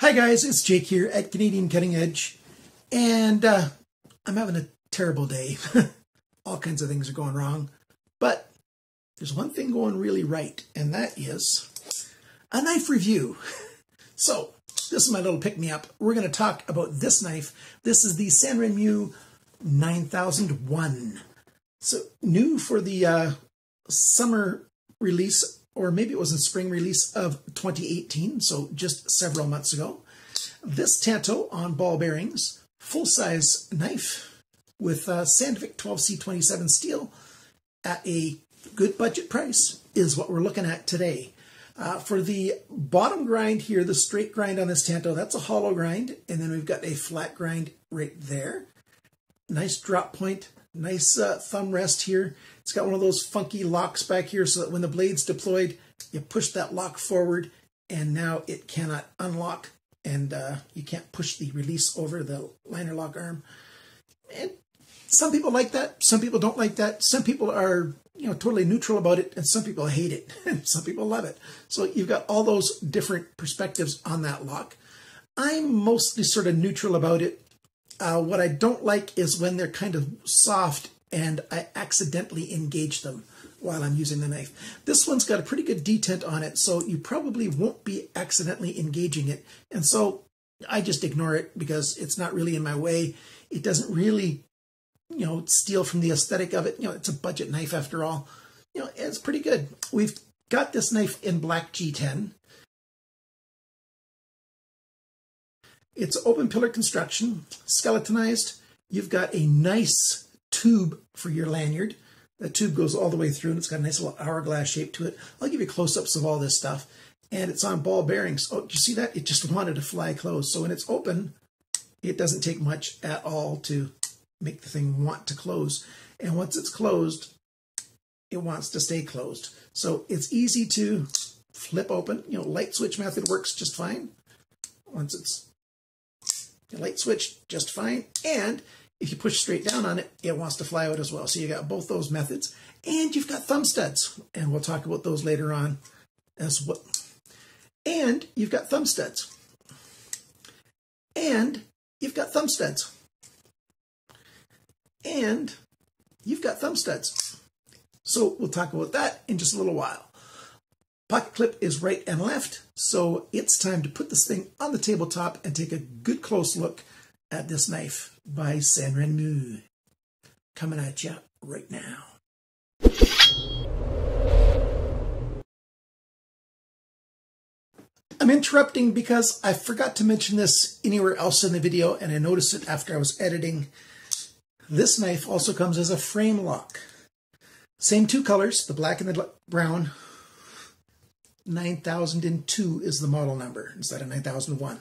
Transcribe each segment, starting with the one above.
Hi guys, it's Jake here at Canadian Cutting Edge, and I'm having a terrible day. All kinds of things are going wrong, but there's one thing going really right, and that is a knife review. So this is my little pick-me-up. We're going to talk about this knife. This is the Sanrenmu 9001. So new for the summer release, or maybe it was in spring release of 2018, so just several months ago. This Tanto on ball bearings, full-size knife with Sandvik 12C27 steel at a good budget price is what we're looking at today. For the bottom grind here, the straight grind on this Tanto, that's a hollow grind, and then we've got a flat grind right there. Nice drop point, nice thumb rest here. It's got one of those funky locks back here so that when the blade's deployed, you push that lock forward and now it cannot unlock, and you can't push the release over the Linerlock arm. And some people like that, some people don't like that. Some people are, totally neutral about it, and some people hate it, and some people love it. So you've got all those different perspectives on that lock. I'm mostly sort of neutral about it. What I don't like is when they're kind of soft and I accidentally engage them while I'm using the knife. This one's got a pretty good detent on it, so you probably won't be accidentally engaging it. And so I just ignore it because it's not really in my way. It doesn't really, steal from the aesthetic of it. It's a budget knife after all. It's pretty good. We've got this knife in black G10. It's open pillar construction, skeletonized. You've got a nice tube for your lanyard. The tube goes all the way through, and it's got a nice little hourglass shape to it. I'll give you close-ups of all this stuff. And it's on ball bearings. Oh, do you see that? It just wanted to fly closed. So when it's open, it doesn't take much at all to make the thing want to close. And once it's closed, it wants to stay closed. So it's easy to flip open. Light switch method works just fine. Once it's light switch, just fine. And if you push straight down on it, it wants to fly out as well. So you got both those methods. And you've got thumb studs. And we'll talk about those later on as well. And you've got thumb studs. And you've got thumb studs. And you've got thumb studs. So we'll talk about that in just a little while. Pocket clip is right and left, so it's time to put this thing on the tabletop and take a good close look at this knife by Sanrenmu. Coming at you right now. I'm interrupting because I forgot to mention this anywhere else in the video, and I noticed it after I was editing. This knife also comes as a Framelock. Same two colors, the black and the brown. 9002 is the model number instead of 9001.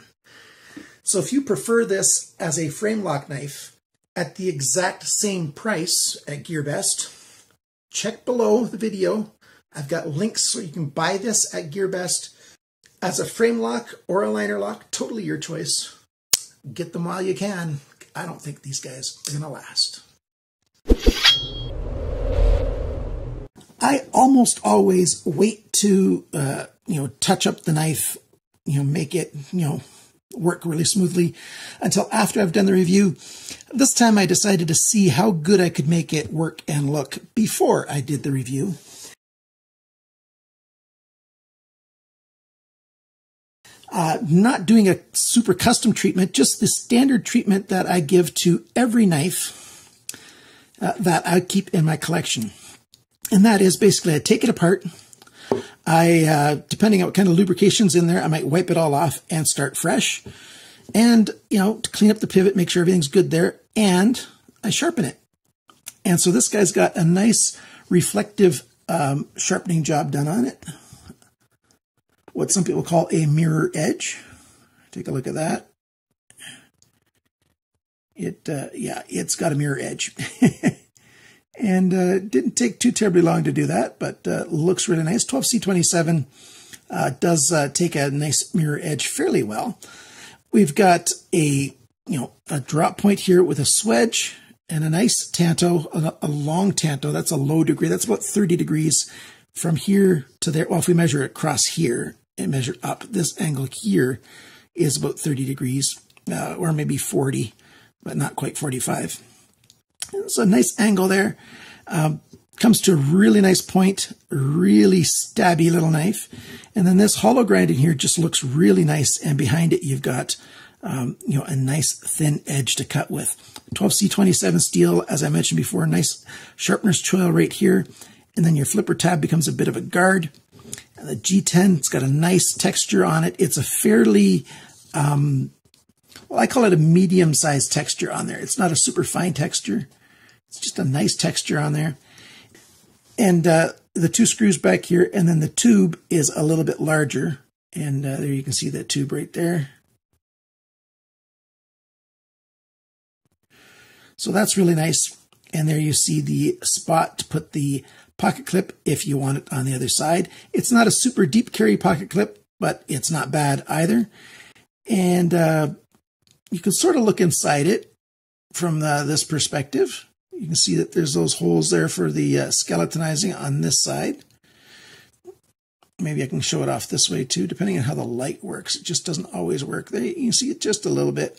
So if you prefer this as a Framelock knife at the exact same price at GearBest, check below the video. I've got links so you can buy this at GearBest as a Framelock or a Linerlock, totally your choice. Get them while you can. I don't think these guys are going to last. I almost always wait to, touch up the knife, make it, work really smoothly until after I've done the review. This time I decided to see how good I could make it work and look before I did the review. Not doing a super custom treatment, just the standard treatment that I give to every knife that I keep in my collection. And that is basically I take it apart. Depending on what kind of lubrication's in there, I might wipe it all off and start fresh. And, to clean up the pivot, make sure everything's good there. And I sharpen it. And so this guy's got a nice reflective sharpening job done on it. What some people call a mirror edge. Take a look at that. It's got a mirror edge. And it didn't take too terribly long to do that, but looks really nice. 12C27 does take a nice mirror edge fairly well. We've got a drop point here with a swedge and a nice Tanto, a long Tanto. That's a low degree. That's about 30 degrees from here to there. Well, if we measure it across here and measure up this angle here, is about 30 degrees, or maybe 40, but not quite 45. So a nice angle there. Comes to a really nice point, really stabby little knife. And then this hollow grind in here just looks really nice. And behind it, you've got, a nice thin edge to cut with. 12C27 steel, as I mentioned before, nice sharpener's choil right here. And then your flipper tab becomes a bit of a guard. And the G10, it's got a nice texture on it. It's a fairly, I call it a medium-sized texture on there. It's not a super fine texture. It's just a nice texture on there. And the two screws back here, and then the tube is a little bit larger. And there you can see that tube right there. So that's really nice. And there you see the spot to put the pocket clip if you want it on the other side. It's not a super deep carry pocket clip, but it's not bad either. And you can sort of look inside it from this perspective. You can see that there's those holes there for the skeletonizing on this side. Maybe I can show it off this way too, depending on how the light works. It just doesn't always work. There you can see it just a little bit.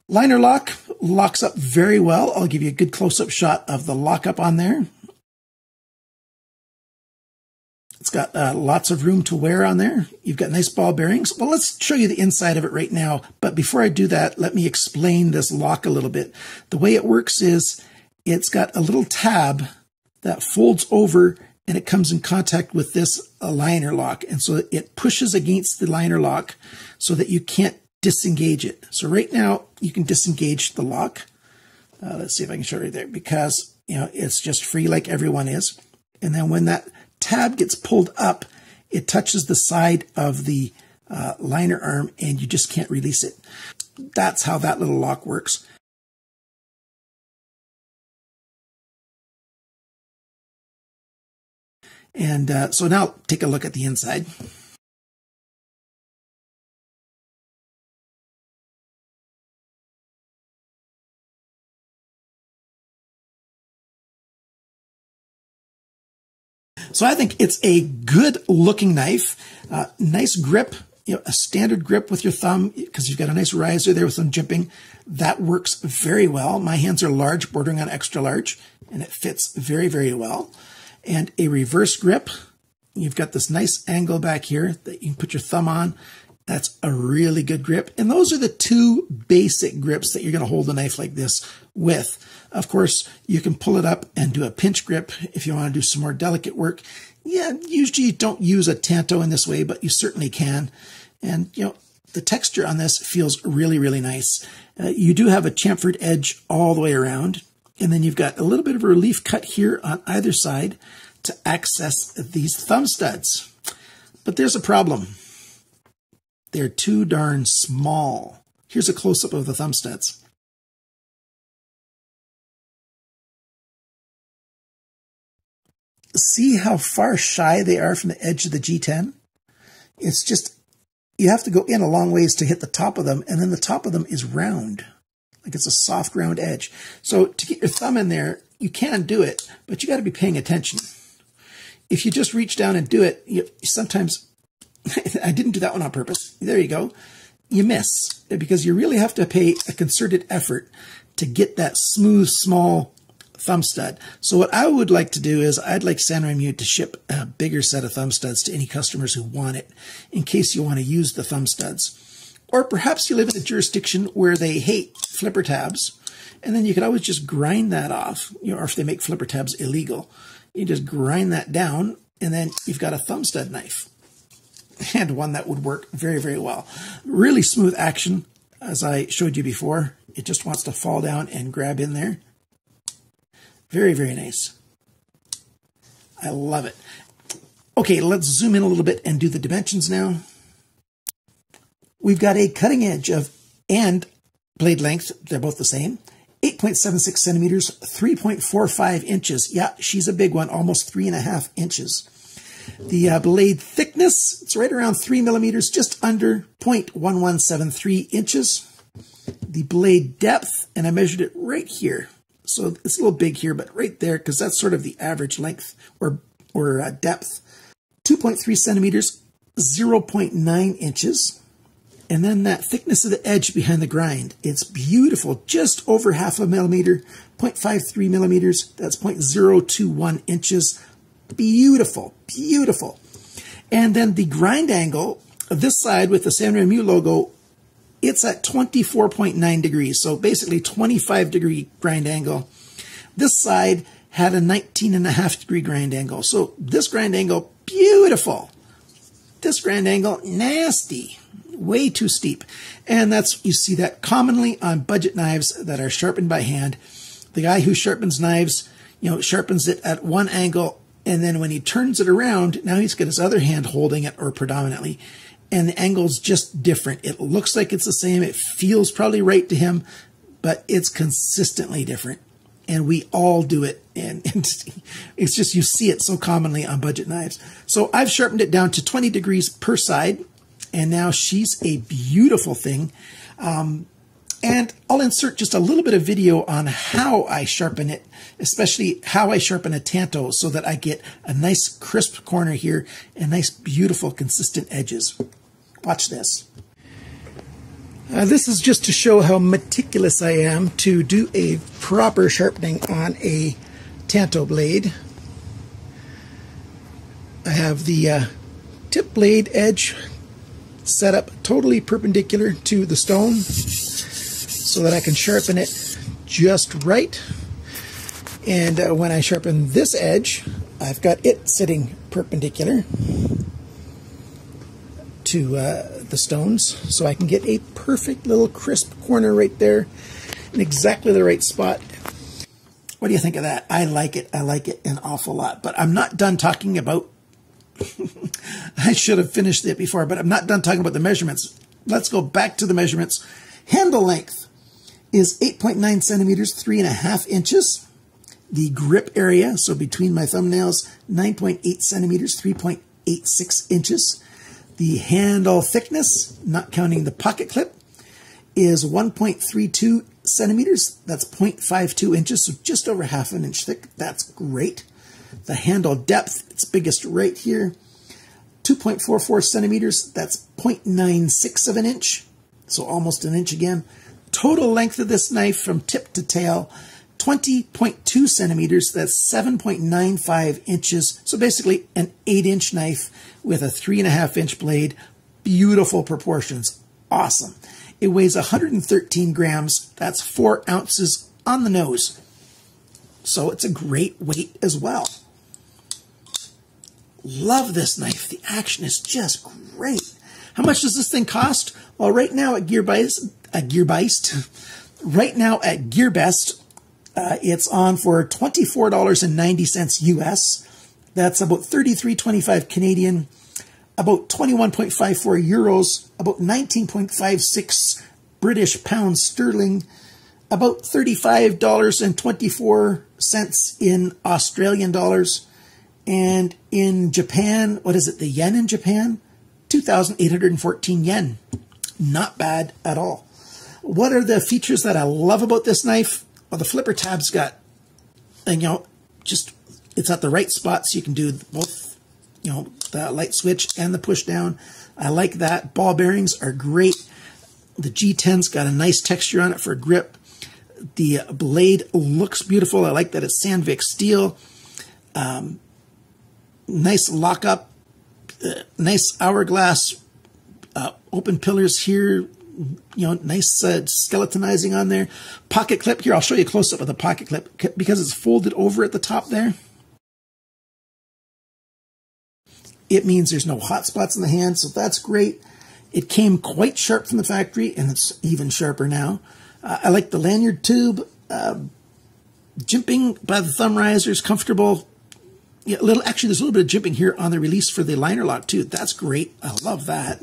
Linerlock locks up very well. I'll give you a good close-up shot of the lockup on there. It's got lots of room to wear on there. You've got nice ball bearings. Well, let's show you the inside of it right now. But before I do that, let me explain this lock a little bit. The way it works is it's got a little tab that folds over and it comes in contact with this liner lock. And so it pushes against the liner lock so that you can't disengage it. So right now you can disengage the lock. Let's see if I can show it right there, because it's just free like everyone is. And then when that tab gets pulled up, it touches the side of the liner arm and you just can't release it. That's how that little lock works. And so now take a look at the inside. So I think it's a good looking knife, nice grip, a standard grip with your thumb, because you've got a nice riser there with some jimping. That works very well. My hands are large, bordering on extra large, and it fits very, very well. And a reverse grip. You've got this nice angle back here that you can put your thumb on. That's a really good grip. And those are the two basic grips that you're going to hold a knife like this with. Of course, you can pull it up and do a pinch grip if you want to do some more delicate work. Yeah, usually you don't use a Tanto in this way, but you certainly can. And, the texture on this feels really, really nice. You do have a chamfered edge all the way around. And then you've got a little bit of a relief cut here on either side to access these thumb studs. But there's a problem. They're too darn small. Here's a close-up of the thumb studs. See how far shy they are from the edge of the G10? It's just, you have to go in a long ways to hit the top of them, and then the top of them is round. Like it's a soft, round edge. So to get your thumb in there, you can do it, but you got to be paying attention. If you just reach down and do it, sometimes, I didn't do that one on purpose. There you go. You miss, because you really have to pay a concerted effort to get that smooth, small thumb stud. So what I would like to do is I'd like Sanrenmu to ship a bigger set of thumb studs to any customers who want it, in case you want to use the thumb studs. Or perhaps you live in a jurisdiction where they hate flipper tabs, and then you could always just grind that off, or if they make flipper tabs illegal, you just grind that down, and then you've got a thumb stud knife. And one that would work very, very well. Really smooth action, as I showed you before. It just wants to fall down and grab in there. Very, very nice. I love it. Okay, let's zoom in a little bit and do the dimensions now. We've got a cutting edge and blade length, they're both the same, 8.76 centimeters, 3.45 inches. Yeah, she's a big one, almost 3.5 inches. The blade thickness, it's right around 3 millimeters, just under 0.1173 inches. The blade depth, and I measured it right here. So it's a little big here, but right there, because that's sort of the average length or depth. 2.3 centimeters, 0.9 inches. And then that thickness of the edge behind the grind, it's beautiful, just over half a millimeter, 0.53 millimeters, that's 0.021 inches. Beautiful, beautiful. And then the grind angle of this side with the Sanrenmu logo, it's at 24.9 degrees, so basically 25-degree grind angle. This side had a 19.5-degree grind angle, so this grind angle, beautiful. This grind angle, nasty. Way too steep. And that's, you see that commonly on budget knives that are sharpened by hand. The guy who sharpens knives, sharpens it at one angle, and then when he turns it around, now he's got his other hand holding it, or predominantly, and the angle's just different. It looks like it's the same. It feels probably right to him, but it's consistently different. And we all do it. And it's just, you see it so commonly on budget knives. So I've sharpened it down to 20 degrees per side. And now she's a beautiful thing. And I'll insert just a little bit of video on how I sharpen it, especially how I sharpen a Tanto so that I get a nice crisp corner here and nice, beautiful, consistent edges. Watch this. This is just to show how meticulous I am to do a proper sharpening on a Tanto blade. I have the tip blade edge set up totally perpendicular to the stone so that I can sharpen it just right. And when I sharpen this edge, I've got it sitting perpendicular to the stones, so I can get a perfect little crisp corner right there in exactly the right spot. What do you think of that? I like it. I like it an awful lot. But I'm not done talking about I should have finished it before, but I'm not done talking about the measurements. Let's go back to the measurements. Handle length is 8.9 centimeters, 3.5 inches. The grip area, so between my thumbnails, 9.8 centimeters, 3.86 inches. The handle thickness, not counting the pocket clip, is 1.32 centimeters. That's 0.52 inches, so just over half an inch thick. That's great. The handle depth, it's biggest right here, 2.44 centimeters. That's 0.96 of an inch, so almost an inch again. Total length of this knife from tip to tail, 20.2 centimeters. That's 7.95 inches. So basically an 8-inch knife with a 3.5-inch blade. Beautiful proportions. Awesome. It weighs 113 grams. That's 4 ounces on the nose. So it's a great weight as well. Love this knife. The action is just great. How much does this thing cost? Well, right now at GearBest, it's on for $24.90 US. That's about $33.25 Canadian, about 21.54 euros, about 19.56 British pounds sterling, about $35.24 in Australian dollars. And in Japan, what is it, the yen in Japan? 2,814 yen. Not bad at all. What are the features that I love about this knife? Well, the flipper tab's got, it's at the right spot so you can do both, the light switch and the push down. I like that. Ball bearings are great. The G10's got a nice texture on it for grip. The blade looks beautiful. I like that it's Sandvik steel. Nice lockup, nice hourglass, open pillars here, nice skeletonizing on there. Pocket clip here, I'll show you a close-up of the pocket clip because it's folded over at the top there. It means there's no hot spots in the hand, so that's great. It came quite sharp from the factory, and it's even sharper now. I like the lanyard tube. Jimping by the thumb riser is comfortable. Yeah, actually, there's a little bit of jimping here on the release for the Linerlock too. That's great. I love that.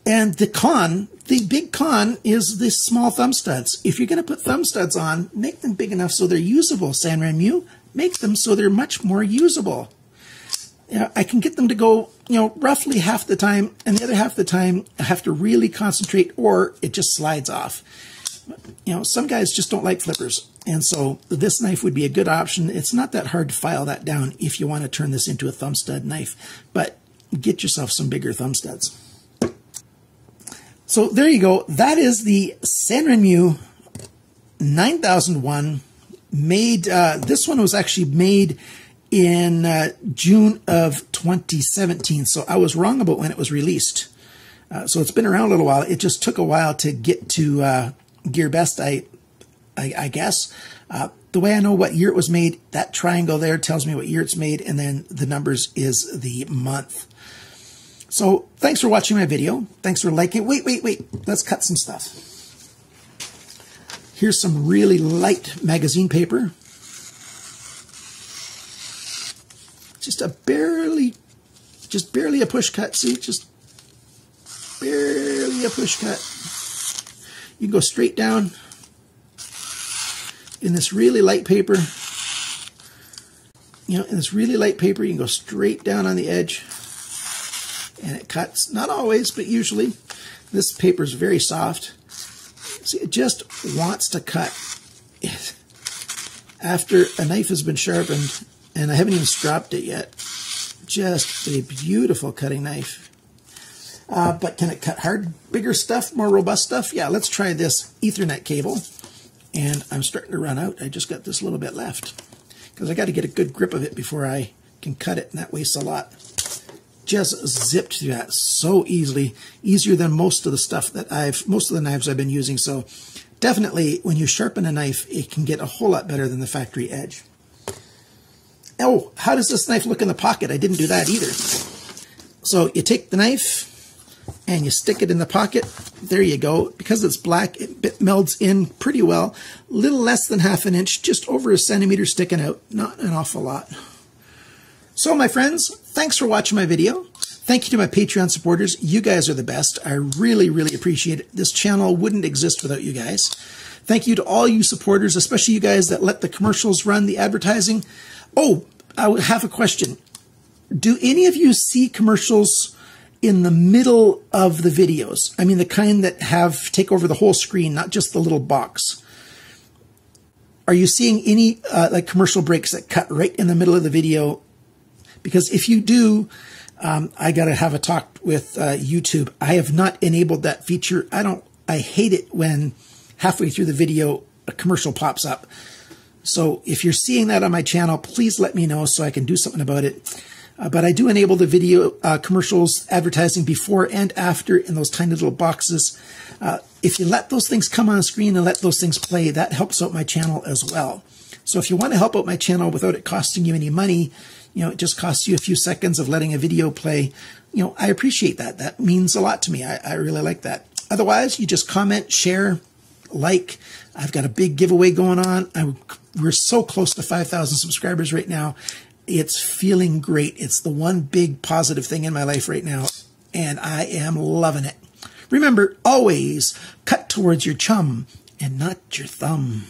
And the big con is the small thumb studs. If you're going to put thumb studs on, make them big enough so they're usable. Sanrenmu, make them so they're much more usable. I can get them to go, roughly half the time, and the other half the time I have to really concentrate or it just slides off. You know, some guys just don't like flippers. And so this knife would be a good option. It's not that hard to file that down if you want to turn this into a thumb stud knife, but get yourself some bigger thumb studs. So there you go. That is the Sanrenmu 9001 made. This one was actually made in June of 2017. So I was wrong about when it was released. So it's been around a little while. It just took a while to get to GearBest, I guess. The way I know what year it was made, that triangle there tells me what year it's made, and then the numbers is the month. So thanks for watching my video. Thanks for liking. Wait. Let's cut some stuff. Here's some really light magazine paper. Just barely a push cut. See, just barely a push cut. You can go straight down in this really light paper. You know, in this really light paper, you can go straight down on the edge. And it cuts, not always, but usually. This paper is very soft. See, it just wants to cut. After a knife has been sharpened, and I haven't even stropped it yet, just a beautiful cutting knife. But can it cut hard, bigger stuff, more robust stuff? Yeah, let's try this Ethernet cable. And I'm starting to run out. I just got this little bit left, because I got to get a good grip of it before I can cut it, and that wastes a lot. Just zipped through that so easily, easier than most of the knives I've been using. So definitely when you sharpen a knife, it can get a whole lot better than the factory edge. Oh, how does this knife look in the pocket? I didn't do that either. So you take the knife and you stick it in the pocket. There you go. Because it's black, it melds in pretty well. A little less than ½ inch, just over a centimeter sticking out. Not an awful lot. So my friends, thanks for watching my video. Thank you to my Patreon supporters. You guys are the best. I really, really appreciate it. This channel wouldn't exist without you guys. Thank you to all you supporters, especially you guys that let the commercials run, the advertising. Oh, I have a question. Do any of you see commercials in the middle of the videos? I mean, the kind that take over the whole screen, not just the little box. Are you seeing any like commercial breaks that cut right in the middle of the video? Because if you do, I got to have a talk with YouTube. I have not enabled that feature. I hate it when halfway through the video, a commercial pops up. So if you're seeing that on my channel, please let me know so I can do something about it. But I do enable the video commercials advertising before and after in those tiny little boxes. If you let those things come on screen and let those things play, that helps out my channel as well. So if you want to help out my channel without it costing you any money, you know, it just costs you a few seconds of letting a video play. You know, I appreciate that. That means a lot to me. I really like that. Otherwise, you just comment, share, like. I've got a big giveaway going on. We're so close to 5,000 subscribers right now. It's feeling great. It's the one big positive thing in my life right now, and I am loving it. Remember, always cut towards your chum and not your thumb.